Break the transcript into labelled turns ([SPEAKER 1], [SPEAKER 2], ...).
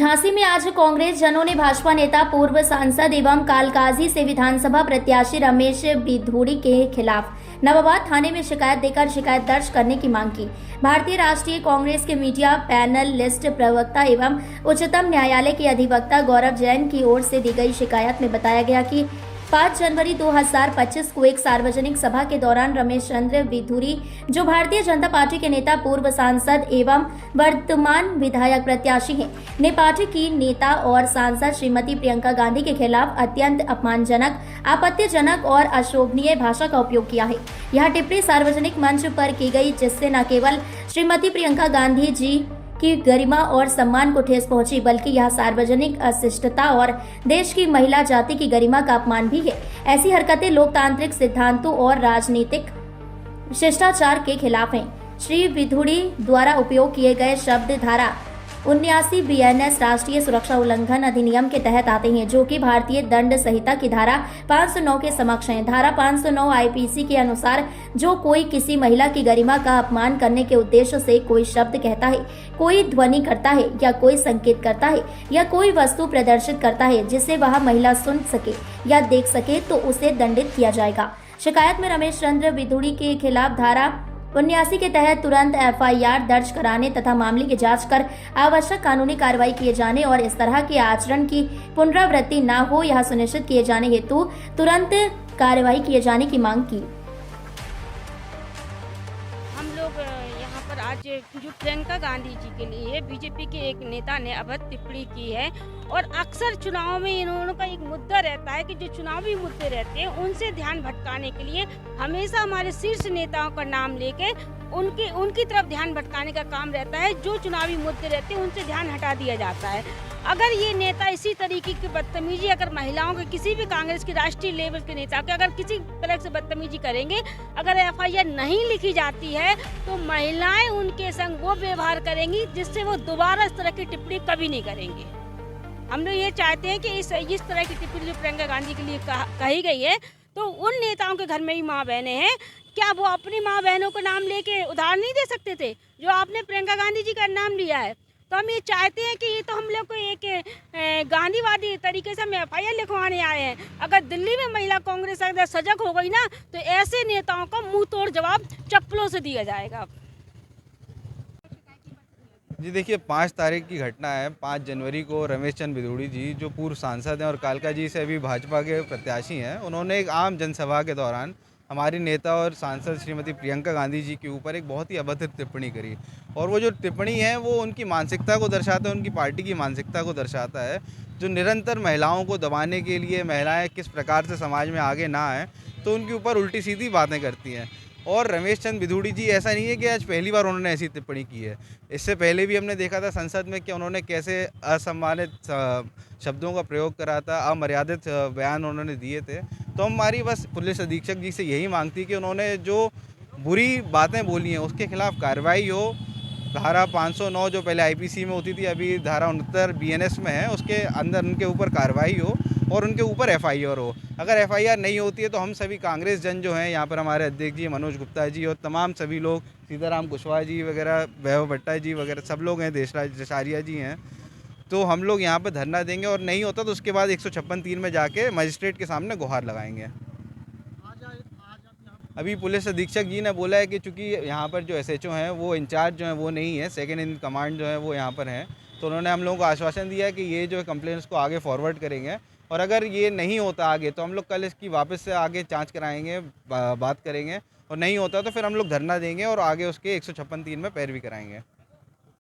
[SPEAKER 1] झांसी में आज कांग्रेस जनों ने भाजपा नेता पूर्व सांसद एवं कालकाजी से विधानसभा प्रत्याशी रमेश बिधूड़ी के खिलाफ नवाबाद थाने में शिकायत देकर शिकायत दर्ज करने की मांग की। भारतीय राष्ट्रीय कांग्रेस के मीडिया पैनल लिस्ट प्रवक्ता एवं उच्चतम न्यायालय के अधिवक्ता गौरव जैन की ओर से दी गई शिकायत में बताया गया कि 5 जनवरी 2025 को एक सार्वजनिक सभा के दौरान रमेश चंद्र बिधूड़ी, जो भारतीय जनता पार्टी के नेता पूर्व सांसद एवं वर्तमान विधायक प्रत्याशी हैं, ने पार्टी की नेता और सांसद श्रीमती प्रियंका गांधी के खिलाफ अत्यंत अपमानजनक, आपत्तिजनक और अशोभनीय भाषा का उपयोग किया है। यह टिप्पणी सार्वजनिक मंच पर की गई, जिससे न केवल श्रीमती प्रियंका गांधी जी की गरिमा और सम्मान को ठेस पहुंची, बल्कि यह सार्वजनिक अशिष्टता और देश की महिला जाति की गरिमा का अपमान भी है। ऐसी हरकतें लोकतांत्रिक सिद्धांतों और राजनीतिक शिष्टाचार के खिलाफ हैं। श्री बिधूड़ी द्वारा उपयोग किए गए शब्द धारा 79 बीएनएस राष्ट्रीय सुरक्षा उल्लंघन अधिनियम के तहत आते हैं, जो कि भारतीय दंड संहिता की धारा 509 के समक्ष है। धारा 509 आईपीसी के अनुसार जो कोई किसी महिला की गरिमा का अपमान करने के उद्देश्य से कोई शब्द कहता है, कोई ध्वनि करता है या कोई संकेत करता है या कोई वस्तु प्रदर्शित करता है जिसे वह महिला सुन सके या देख सके, तो उसे दंडित किया जाएगा। शिकायत में रमेश चंद्र बिधूड़ी के खिलाफ धारा 79 के तहत तुरंत एफआईआर दर्ज कराने तथा मामले की जांच कर आवश्यक कानूनी कार्रवाई किए जाने और इस तरह के आचरण की पुनरावृत्ति न हो, यह सुनिश्चित किए जाने हेतु तुरंत कार्रवाई किए जाने की मांग की।
[SPEAKER 2] हम लोग यहाँ पर आज जो प्रियंका गांधी जी के लिए बीजेपी के एक नेता ने अभद्र टिप्पणी की है, और अक्सर चुनाव में इन्होंने का एक मुद्दा रहता है कि जो चुनावी मुद्दे रहते हैं उनसे ध्यान भटकाने के लिए हमेशा हमारे शीर्ष नेताओं का नाम लेके उनकी तरफ ध्यान भटकाने का काम रहता है। जो चुनावी मुद्दे रहते हैं उनसे ध्यान हटा दिया जाता है। अगर ये नेता इसी तरीके की बदतमीजी अगर महिलाओं के, किसी भी कांग्रेस की राष्ट्रीय लेवल के नेता के अगर किसी तरह से बदतमीजी करेंगे, अगर एफआईआर नहीं लिखी जाती है तो महिलाएं उनके संग वो व्यवहार करेंगी जिससे वो दोबारा इस तरह की टिप्पणी कभी नहीं करेंगे। हम लोग ये चाहते हैं कि इस तरह की टिप्पणी जो प्रियंका गांधी के लिए कही गई है, तो उन नेताओं के घर में ही माँ बहनें हैं, क्या वो अपनी माँ बहनों को नाम लेके उधार नहीं दे सकते थे जो आपने प्रियंका गांधी जी का नाम लिया है? तो हम ये चाहते हैं कि ये तो हम लोग को एक गांधीवादी तरीके से हम एफआईआर लिखवाने आए हैं। अगर दिल्ली में महिला कांग्रेस अगर सजग हो गई ना, तो ऐसे नेताओं का मुंह तोड़ जवाब चप्पलों से दिया जाएगा।
[SPEAKER 3] जी देखिए, 5 तारीख की घटना है। 5 जनवरी को रमेश चंद्र बिधूड़ी जी, जो पूर्व सांसद हैं और कालका जी से अभी भाजपा के प्रत्याशी हैं, उन्होंने एक आम जनसभा के दौरान हमारी नेता और सांसद श्रीमती प्रियंका गांधी जी के ऊपर एक बहुत ही अभद्र टिप्पणी करी। और वो जो टिप्पणी है वो उनकी मानसिकता को दर्शाता है, उनकी पार्टी की मानसिकता को दर्शाता है, जो निरंतर महिलाओं को दबाने के लिए, महिलाएँ किस प्रकार से समाज में आगे ना आएँ, तो उनके ऊपर उल्टी सीधी बातें करती हैं। और रमेश चंद्र बिधूड़ी जी, ऐसा नहीं है कि आज पहली बार उन्होंने ऐसी टिप्पणी की है। इससे पहले भी हमने देखा था संसद में कि उन्होंने कैसे असम्मानित शब्दों का प्रयोग करा था, अमर्यादित बयान उन्होंने दिए थे। तो हमारी बस पुलिस अधीक्षक जी से यही मांग थी कि उन्होंने जो बुरी बातें बोली हैं उसके खिलाफ कार्रवाई हो। धारा 509 जो पहले आईपीसी में होती थी, अभी धारा 69 बीएनएस में है, उसके अंदर उनके ऊपर कार्रवाई हो और उनके ऊपर एफआईआर हो। अगर एफआईआर नहीं होती है तो हम सभी कांग्रेस जन जो हैं, यहाँ पर हमारे अध्यक्ष जी मनोज गुप्ता जी और तमाम सभी लोग, सीताराम कुशवाहा जी वगैरह, वैभव भट्टा जी वगैरह सब लोग हैं, देशराज जसारिया जी हैं, तो हम लोग यहाँ पर धरना देंगे। और नहीं होता तो उसके बाद 156(3) में जाके मजिस्ट्रेट के सामने गुहार लगाएंगे। अभी पुलिस अधीक्षक जी ने बोला है कि चूँकि यहाँ पर जो एसएचओ हैं वो इंचार्ज जो हैं वो नहीं है, सेकंड इन कमांड जो है वो यहाँ पर हैं, तो उन्होंने हम लोगों को आश्वासन दिया है कि ये जो कंप्लेंट्स को आगे फॉरवर्ड करेंगे, और अगर ये नहीं होता आगे तो हम लोग कल इसकी वापस से आगे जांच कराएंगे, बात करेंगे, और नहीं होता तो फिर हम लोग धरना देंगे और आगे उसके 156(3) में पैरवी कराएंगे।